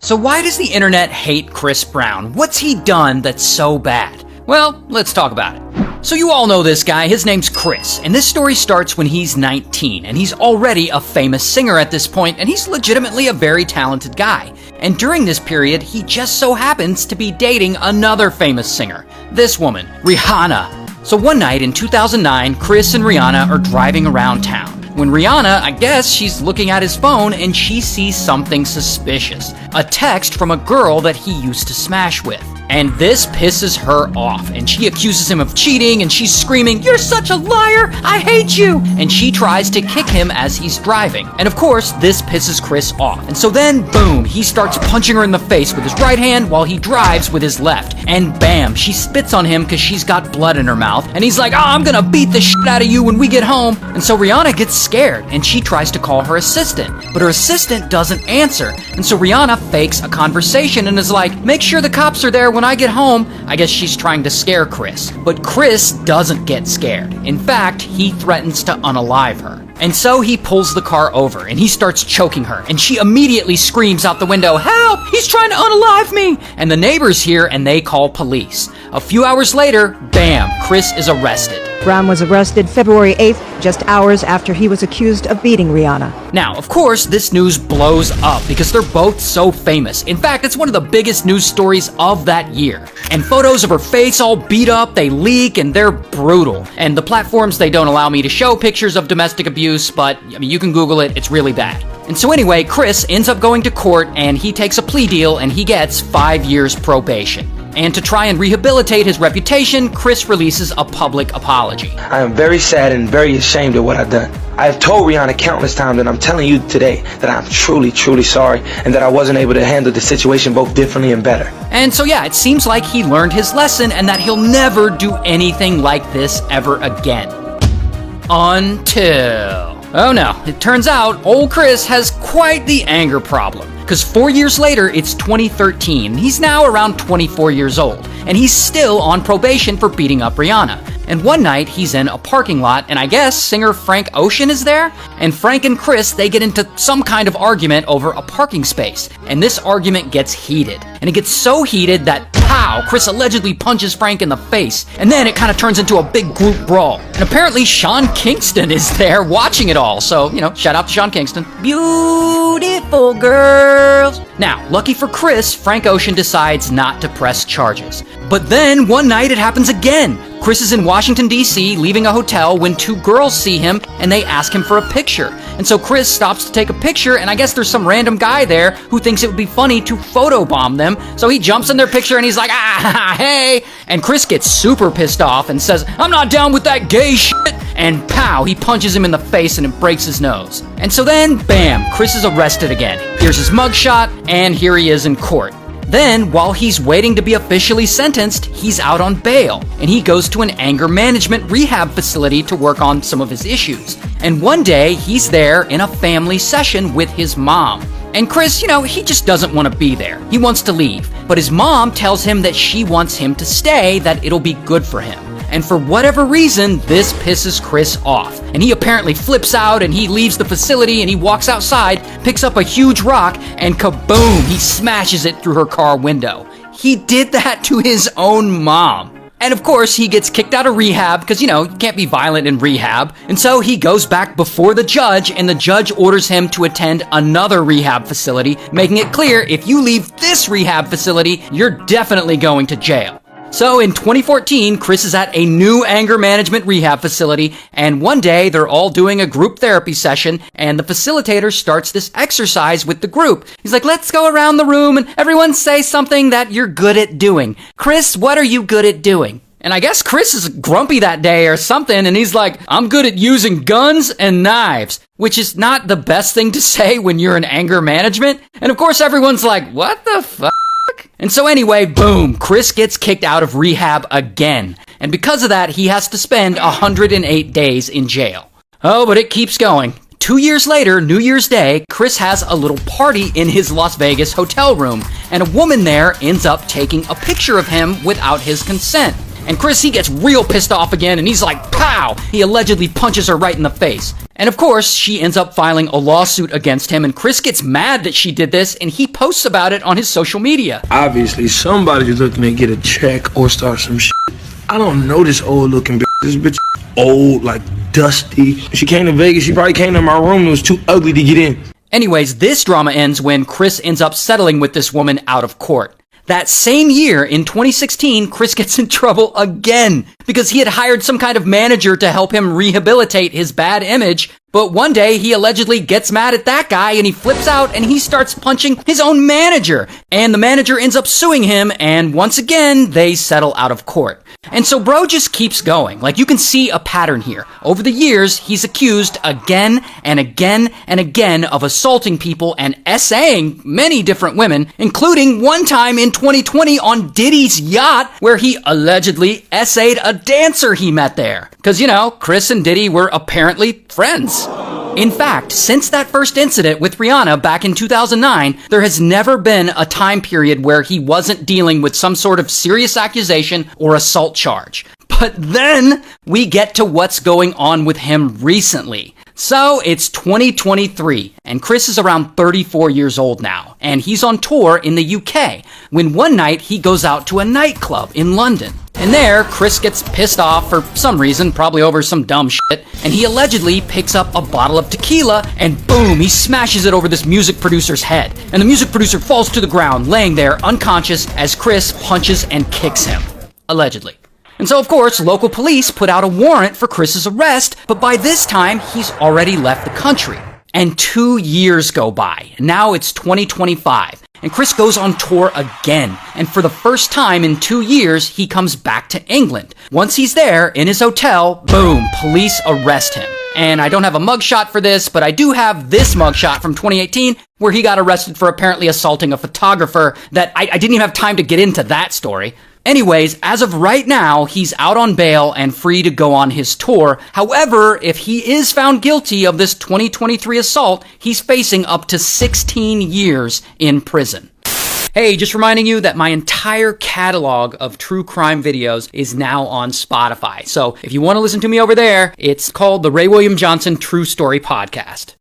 So why does the internet hate Chris Brown? What's he done that's so bad? Well, let's talk about it. So you all know this guy, his name's Chris, and this story starts when he's 19, and he's already a famous singer at this point, and he's legitimately a very talented guy. And during this period, he just so happens to be dating another famous singer, this woman, Rihanna. So one night in 2009, Chris and Rihanna are driving around town. When Rihanna, I guess she's looking at his phone and she sees something suspicious. A text from a girl that he used to smash with. And this pisses her off, and she accuses him of cheating, and she's screaming, "You're such a liar! I hate you!" And she tries to kick him as he's driving. And of course, this pisses Chris off. And so then, boom, he starts punching her in the face with his right hand while he drives with his left. And bam, she spits on him because she's got blood in her mouth. And he's like, "Oh, I'm gonna beat the shit out of you when we get home." And so Rihanna gets scared, and she tries to call her assistant. But her assistant doesn't answer. And so Rihanna fakes a conversation and is like, "Make sure the cops are there when I get home." I guess she's trying to scare Chris. But Chris doesn't get scared. In fact, he threatens to unalive her. And so he pulls the car over and he starts choking her, and she immediately screams out the window, "Help! He's trying to unalive me!" And the neighbors hear and they call police. A few hours later, bam, Chris is arrested. Brown was arrested February 8th, just hours after he was accused of beating Rihanna. Now, of course, this news blows up because they're both so famous. In fact, it's one of the biggest news stories of that year. And photos of her face all beat up, they leak, and they're brutal. And the platforms, they don't allow me to show pictures of domestic abuse, but I mean, you can Google it, it's really bad. And so anyway, Chris ends up going to court and he takes a plea deal and he gets 5 years probation. And to try and rehabilitate his reputation, Chris releases a public apology. I am very sad and very ashamed of what I've done. I have told Rihanna countless times, and I'm telling you today that I'm truly, truly sorry and that I wasn't able to handle the situation both differently and better. And so yeah, it seems like he learned his lesson and that he'll never do anything like this ever again. Until... oh no, it turns out old Chris has quite the anger problem. Because 4 years later, it's 2013. He's now around 24 years old, and he's still on probation for beating up Rihanna. And one night, he's in a parking lot, and I guess singer Frank Ocean is there? And Frank and Chris, they get into some kind of argument over a parking space. And this argument gets heated. And it gets so heated that, pow, Chris allegedly punches Frank in the face. And then it kind of turns into a big group brawl. And apparently Sean Kingston is there watching it all. So, you know, shout out to Sean Kingston. Beautiful girls. Now, lucky for Chris, Frank Ocean decides not to press charges. But then one night it happens again. Chris is in Washington, D.C., leaving a hotel when two girls see him and they ask him for a picture. And so Chris stops to take a picture, and I guess there's some random guy there who thinks it would be funny to photobomb them. So he jumps in their picture and he's like, "Ah, hey!" And Chris gets super pissed off and says, "I'm not down with that gay shit!" And pow, he punches him in the face and it breaks his nose. And so then, bam, Chris is arrested again. Here's his mugshot, and here he is in court. Then, while he's waiting to be officially sentenced, he's out on bail, and he goes to an anger management rehab facility to work on some of his issues. And one day, he's there in a family session with his mom. And Chris, you know, he just doesn't want to be there. He wants to leave. But his mom tells him that she wants him to stay, that it'll be good for him. And for whatever reason, this pisses Chris off. And he apparently flips out and he leaves the facility and he walks outside, picks up a huge rock, and kaboom, he smashes it through her car window. He did that to his own mom. And of course, he gets kicked out of rehab because, you know, you can't be violent in rehab. And so he goes back before the judge, and the judge orders him to attend another rehab facility, making it clear if you leave this rehab facility, you're definitely going to jail. So in 2014, Chris is at a new anger management rehab facility, and one day they're all doing a group therapy session, and the facilitator starts this exercise with the group. He's like, "Let's go around the room and everyone say something that you're good at doing. Chris, what are you good at doing?" And I guess Chris is grumpy that day or something, and he's like, "I'm good at using guns and knives," which is not the best thing to say when you're in anger management. And of course everyone's like, "What the fuck?" And so anyway, boom, Chris gets kicked out of rehab again. And because of that, he has to spend 108 days in jail. Oh, but it keeps going. 2 years later, New Year's Day, Chris has a little party in his Las Vegas hotel room, and a woman there ends up taking a picture of him without his consent. And Chris, he gets real pissed off again, and he's like, pow! He allegedly punches her right in the face. And of course, she ends up filing a lawsuit against him, and Chris gets mad that she did this, and he posts about it on his social media. Obviously, somebody's looking to get a check or start some shit. I don't know this old looking bitch. This bitch old, like dusty. She came to Vegas, she probably came to my room, it was too ugly to get in. Anyways, this drama ends when Chris ends up settling with this woman out of court. That same year, in 2016, Chris gets in trouble again because he had hired some kind of manager to help him rehabilitate his bad image. But one day, he allegedly gets mad at that guy and he flips out and he starts punching his own manager. And the manager ends up suing him, and once again, they settle out of court. And so bro just keeps going. Like, you can see a pattern here. Over the years, he's accused again and again and again of assaulting people and essaying many different women, including one time in 2020 on Diddy's yacht, where he allegedly essayed a dancer he met there. Because, you know, Chris and Diddy were apparently friends. In fact, since that first incident with Rihanna back in 2009, there has never been a time period where he wasn't dealing with some sort of serious accusation or assault charge. But then we get to what's going on with him recently. So it's 2023, and Chris is around 34 years old now, and he's on tour in the UK, when one night he goes out to a nightclub in London. And there, Chris gets pissed off for some reason, probably over some dumb shit, and he allegedly picks up a bottle of tequila, and boom, he smashes it over this music producer's head. And the music producer falls to the ground, laying there unconscious as Chris punches and kicks him. Allegedly. And so, of course, local police put out a warrant for Chris's arrest, but by this time, he's already left the country. And 2 years go by. Now it's 2025. And Chris goes on tour again. And for the first time in 2 years, he comes back to England. Once he's there, in his hotel, boom, police arrest him. And I don't have a mugshot for this, but I do have this mugshot from 2018, where he got arrested for apparently assaulting a photographer that I didn't even have time to get into that story. Anyways, as of right now, he's out on bail and free to go on his tour. However, if he is found guilty of this 2023 assault, he's facing up to 16 years in prison. Hey, just reminding you that my entire catalog of true crime videos is now on Spotify. So if you want to listen to me over there, it's called the Ray William Johnson True Story Podcast.